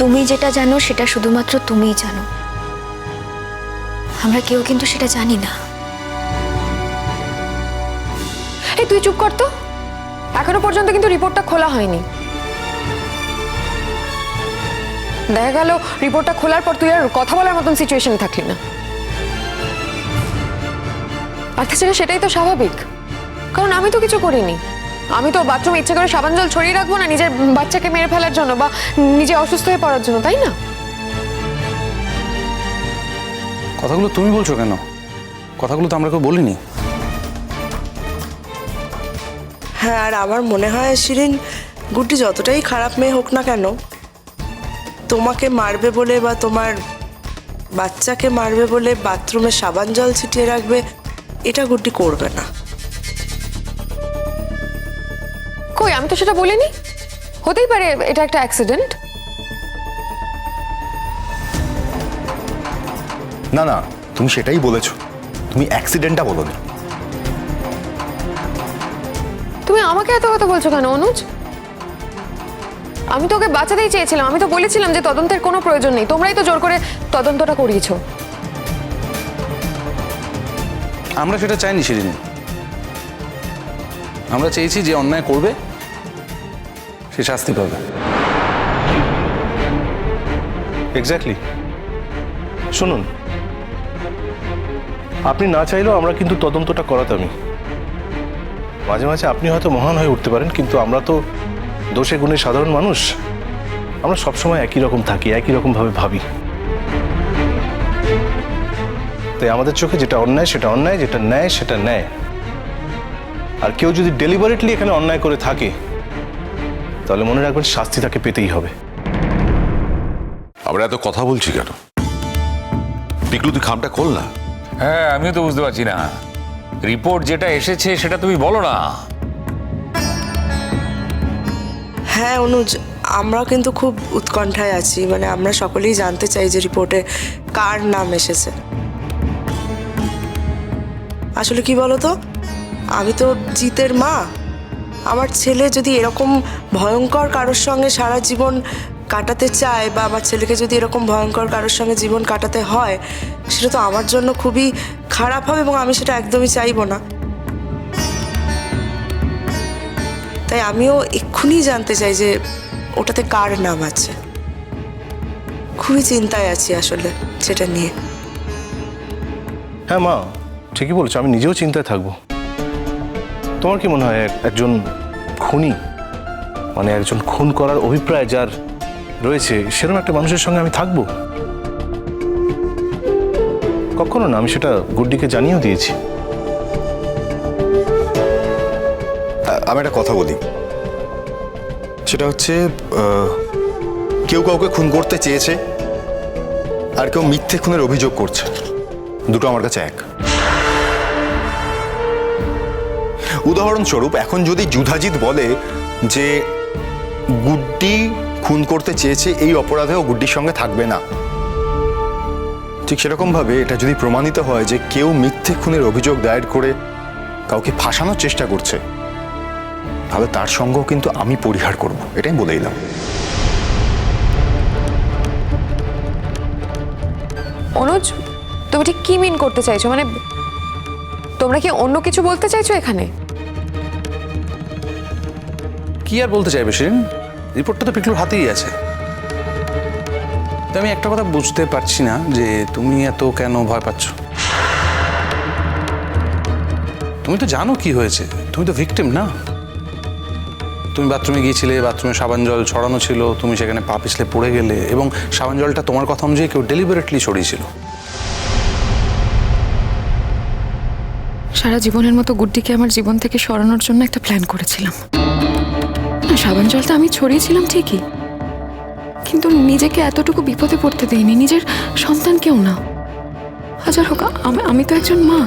তুমি যেটা জানো সেটা শুধুমাত্র তুমিই জানো, আমরা কেউ কিন্তু সেটা জানি না। এই তুই চুপ কর তো, এখনো পর্যন্ত কিন্তু রিপোর্টটা খোলা হয়নি। দেখা গেল রিপোর্টটা খোলার পর তুই আর কথা বলার মতন সিচুয়েশনে থাকলি না। আর তাছাড়া সেটাই তো স্বাভাবিক, কারণ আমি তো কিছু করিনি। আমি তো বাথরুমে ইচ্ছে করে সাবান জল ছড়িয়ে রাখবো না নিজের বাচ্চাকে মেরে ফেলার জন্য বা নিজে অসুস্থ হয়ে পড়ার জন্য, তাই না? কথাগুলো তুমি বলছো কেন? কথাগুলো তো আমরা কেউ বলিনি। হ্যাঁ, আর আমার মনে হয় শিরিন, গুড্ডি যতটাই খারাপ মেয়ে হোক না কেন, তোমাকে মারবে বলে বা তোমার বাচ্চাকে মারবে বলে বাথরুমে সাবান জল ছিটিয়ে রাখবে, এটা গুড্ডি করবে না। কই, আমি তো সেটা বলিনি। হতেই পারে এটা একটা অ্যাক্সিডেন্ট। না না, তুমি সেটাই বলেছো, তুমি অ্যাক্সিডেন্টটা বলোনি। তুমি আমাকে এত কথা বলছো কেন অনুজ? আমি তো ওকে বাঁচাতেই চেয়েছিলাম। আমি তো বলেছিলাম যে তদন্তের কোনো প্রয়োজন নেই, তোমরাই তো জোর করে তদন্তটা করিয়েছো। আমরা সেটা চাইনি শিরিন, আমরা চেয়েছি যে অন্যায় করবে সে শাস্তি পাবে। এক্স্যাক্টলি। শুনুন, আপনি না চাইলেও আমরা কিন্তু তদন্তটা করাতামই। মাঝে মাঝে আপনি হয়তো মহান হয়ে উঠতে পারেন, কিন্তু আমরা তো দোষে গুণে সাধারণ মানুষ। আমরা সবসময় একই রকম থাকি, একই রকমভাবে ভাবি। তাই আমাদের চোখে যেটা অন্যায় সেটা অন্যায়, যেটা ন্যায় সেটা ন্যায়। আর কেউ যদি ডেলিবারেটলি এখানে অন্যায় করে থাকে তাহলে মনে রাখবেন শাস্তি তাকে পেতেই হবে। আমরা এত কথা বলছি কেন? পিকলু, তুই খামটা খোল না। হ্যাঁ, আমিও তো বুঝতে পারছি না। রিপোর্ট যেটা এসেছে সেটা তুমি বলো না। হ্যাঁ অনুজ, আমরা কিন্তু খুব উৎকণ্ঠায় আছি। মানে আমরা সকলেই জানতে চাই যে রিপোর্টে কার নাম এসেছে। আসলে কি বলতো, আমি তো জিতের মা। আমার ছেলে যদি এরকম ভয়ঙ্কর কারোর সঙ্গে সারা জীবন কাটাতে চায় বা আমার ছেলেকে যদি এরকম ভয়ঙ্কর কারোর সঙ্গে জীবন কাটাতে হয়, সেটা তো আমার জন্য খুবই খারাপ হবে এবং আমি সেটা একদমই চাইবো না। তাই আমিও এক্ষুনি জানতে চাই যে ওটাতে কার নাম আছে। খুবই চিন্তায় আছি আসলে সেটা নিয়ে। হ্যাঁ মা, ঠিকই বলছো, আমি নিজেও চিন্তায় থাকবো। তোমার কি মনে হয় একজন খুনি, মানে একজন খুন করার অভিপ্রায় যার রয়েছে, সেরকম একটা মানুষের সঙ্গে আমি থাকবো? কখনো না। আমি সেটা গুড্ডিকে জানিয়েও দিয়েছি। আমি একটা কথা বলি, সেটা হচ্ছে কেউ কাউকে খুন করতে চেয়েছে আর কেউ মিথ্যে খুনের অভিযোগ করছে, দুটো আমার কাছে এক। উদাহরণস্বরূপ, এখন যদি যুধাজিৎ বলে যে গুড্ডি খুন করতে চেয়েছে, এই অপরাধেও গুড্ডির সঙ্গে থাকবে না। ঠিক সেরকমভাবে এটা যদি প্রমাণিত হয় যে কেউ মিথ্যে খুনের অভিযোগ দায়ের করে কাউকে ফাঁসানোর চেষ্টা করছে, তাহলে তার সঙ্গেও কিন্তু আমি পরিহার করব, এটাই বলে দিলাম। অনুজ, তুমি ঠিক কি মিন করতে চাইছো? মানে তোমরা কি অন্য কিছু বলতে চাইছো এখানে? কি আর বলতে চাইবে শিরিন? রিপোর্টটা তো পিকলুর হাতেই আছে। তো আমি একটা কথা বুঝতে পারছি না যে তুমি এত কেন ভয় পাচ্ছ। তুমি তো জানো কি হয়েছে, তুমি তো ভিকটিম না। তুমি বাথরুমে গিয়েছিলে, বাথরুমে সাবান জল ছড়ানো ছিল, তুমি সেখানে পা পিছলে পড়ে গেলে এবং সাবান জলটা তোমার কথা অনুযায়ী কেউ ডেলিবারেটলি ছড়িয়েছিল। সারা জীবনের মতো গুড্ডিকে আমার জীবন থেকে সরানোর জন্য একটা প্ল্যান করেছিলাম। সাবান জলটা আমি ছড়িয়েছিলাম ঠিকই, কিন্তু নিজেকে এতটুকু বিপদে পড়তে দেইনি, নিজের সন্তানকেও না। হাজার হোক, আমি তো একজন মা।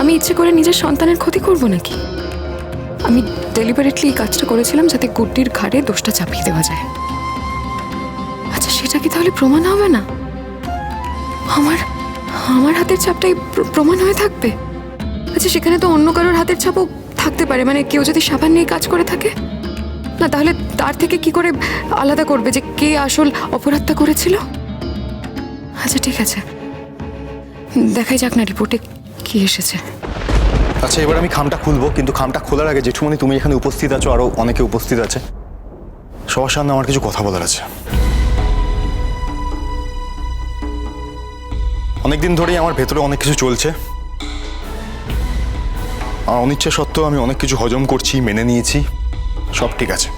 আমি ইচ্ছে করে নিজের সন্তানের ক্ষতি করব নাকি? আমি ডেলিবারেটলি এই কাজটা করেছিলাম যাতে গুড্ডির ঘাড়ে দোষটা চাপিয়ে দেওয়া যায়। আচ্ছা, সেটা কি তাহলে প্রমাণ হবে না? আমার হাতের ছাপটাই প্রমাণ হয়ে থাকবে? আচ্ছা, সেখানে তো অন্য কারোর হাতের ছাপও থাকতে পারে। মানে কেউ যদি সাবান নিয়ে কাজ করে থাকে, না তাহলে তার থেকে কি করে আলাদা করবে যে কে আসল অপরাধটা করেছিল? আচ্ছা ঠিক আছে, দেখাই যাক না রিপোর্টে কি এসেছে। আচ্ছা এবার আমি খামটা খুলবো, কিন্তু খামটা খোলার আগে জেঠুমনি তুমি এখানে উপস্থিত আছো, আরো অনেকে উপস্থিত আছে, সবার সামনে আমার কিছু কথা বলার আছে। অনেকদিন ধরেই আমার ভেতরে অনেক কিছু চলছে, আর অনিচ্ছা সত্ত্বেও আমি অনেক কিছু হজম করছি, মেনে নিয়েছি, সব ঠিক আছে।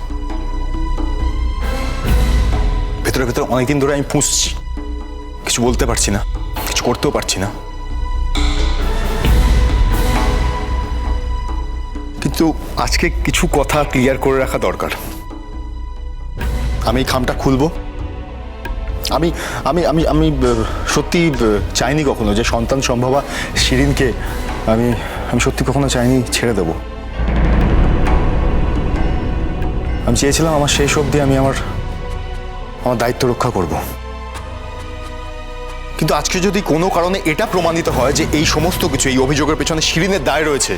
ভেতরে ভেতরে অনেকদিন ধরে আমি পুষছি, কিছু বলতে পারছি না, কিছু করতেও পারছি না। কিন্তু আজকে কিছু কথা ক্লিয়ার করে রাখা দরকার। আমি এই খামটা খুলবো। আমি আমি আমি আমি সত্যি চাইনি কখনো যে সন্তান সম্ভবা শিরিনকে আমি আমি সত্যি কখনো চাইনি ছেড়ে দেব। আমি চেয়েছিলাম আমার শেষ অবধি আমি আমার দায়িত্ব রক্ষা করব। কিন্তু আজকে যদি কোনো কারণে এটা প্রমাণিত হয় যে এই সমস্ত কিছু, এই অভিযোগের পেছনে শিরিনের দায় রয়েছে,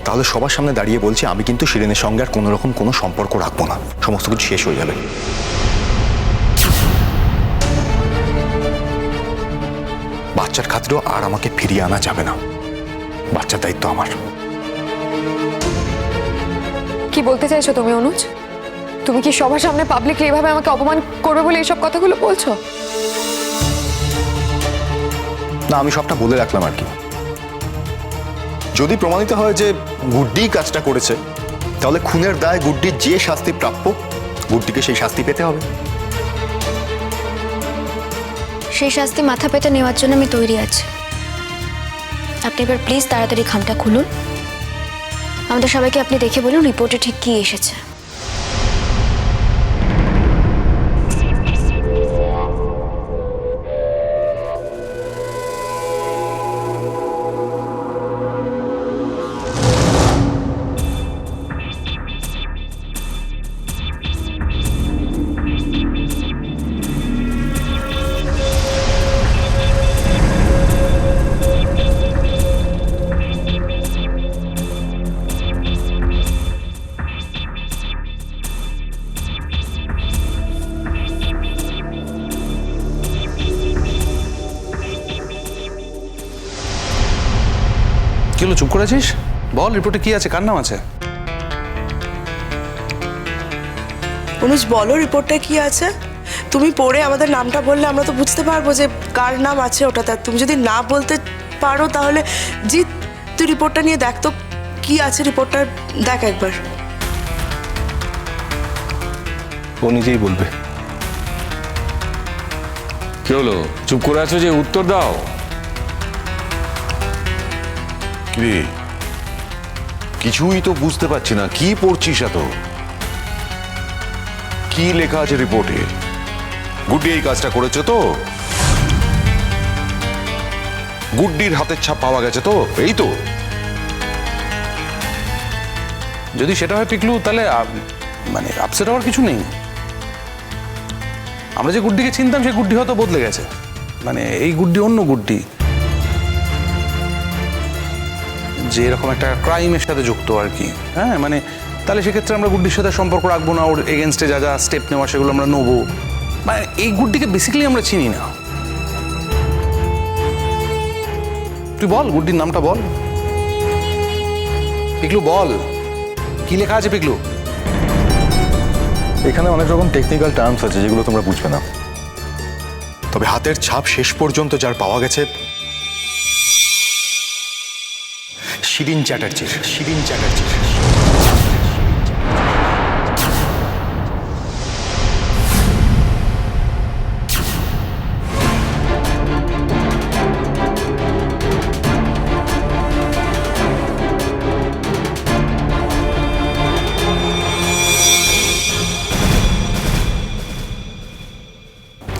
তাহলে সবার সামনে দাঁড়িয়ে বলছি আমি কিন্তু শিরিনের সঙ্গে আর কোনো রকম কোনো সম্পর্ক রাখবো না, সমস্ত কিছু শেষ হয়ে যাবে। বাচ্চার খাতিরেও আর আমাকে ফিরিয়ে আনা যাবে না, বাচ্চার দায়িত্ব আমার। কি বলতে চাইছো তুমি অনুজ? তুমি কি সবার সামনে পাবলিকলি এভাবে আমাকে অপমান করবে বলে এইসব কথাগুলো বলছো? না, আমি সবটা বলে রাখলাম আর কি। যদি প্রমাণিত হয় যে গুড্ডি কাজটা করেছে, তাহলে খুনের দায় গুড্ডির যে শাস্তি প্রাপ্য, গুড্ডিকে সেই শাস্তি পেতে হবে। সেই শাস্তি মাথা পেতে নেওয়ার জন্য আমি তৈরি আছি। আপনি এবার প্লিজ তাড়াতাড়ি খামটা খুলুন, আমাদের সবাইকে আপনি দেখে বলুন রিপোর্টে ঠিক কি এসেছে। কি হলো, চুপ করেছিস? বল রিপোর্টে কি আছে, কার নাম আছে? অনুজ বলো রিপোর্টে কি আছে। তুমি পড়ে আমাদের নামটা বললে আমরা তো বুঝতে পারবো যে কার নাম আছে ওটাতে। তুমি যদি না বলতে পারো তাহলে জিৎ তুই রিপোর্টটা নিয়ে দেখ তো কি আছে, রিপোর্টটা দেখ একবার। ও নিজেই বলবে। কি হলো, চুপ করে আছো যে? উত্তর দাও। কিরে, কিছুই তো বুঝতে পারছি না, কি পড়ছিস এত? কি লেখা আছে রিপোর্টে? গুড্ডি এই কাজটা করেছে তো? গুড্ডির হাতের ছাপ পাওয়া গেছে তো? এই তো। যদি সেটা হয় পিকলু, তাহলে মানে আপসেট হওয়ার কিছু নেই। আমরা যে গুড্ডিকে চিনতাম সেই গুড্ডি হয়তো বদলে গেছে, মানে এই গুড্ডি অন্য গুড্ডি, যে এরকম একটা ক্রাইমের সাথে যুক্ত আর কি। হ্যাঁ, মানে তাহলে সেক্ষেত্রে আমরা গুড্ডির সাথে সম্পর্ক রাখবো না, ওর এগেনস্টে যা যা স্টেপ নেওয়া সেগুলো আমরা নেবো। মানে এই গুড্ডিকে বেসিক্যালি আমরা চিনি না। তুই বল গুড্ডির নামটা বল পিকলু, বল কি লেখা আছে পিকলু? এখানে অনেক রকম টেকনিক্যাল টার্মস আছে যেগুলো তোমরা বুঝবে না, তবে হাতের ছাপ শেষ পর্যন্ত যার পাওয়া গেছে শিরিন চ্যাটার্জির। শিরিন চ্যাটার্জির।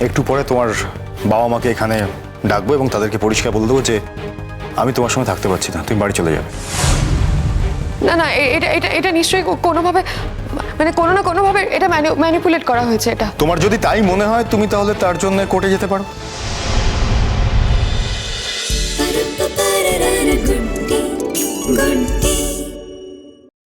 একটু পরে তোমার বাবা মাকে এখানে ডাকবো এবং তাদেরকে পরিষ্কার বলে দেবো যে আমি তোমার সঙ্গে থাকতে পারছি না, তুমি বাড়ি চলে যাবে। না না, এটা এটা এটা নিশ্চয়ই কোনোভাবে, মানে কোনো না কোনোভাবে এটা ম্যানিপুলেট করা হয়েছে। এটা তোমার যদি তাই মনে হয় তুমি তাহলে তার জন্য কোর্টে যেতে পারো। Good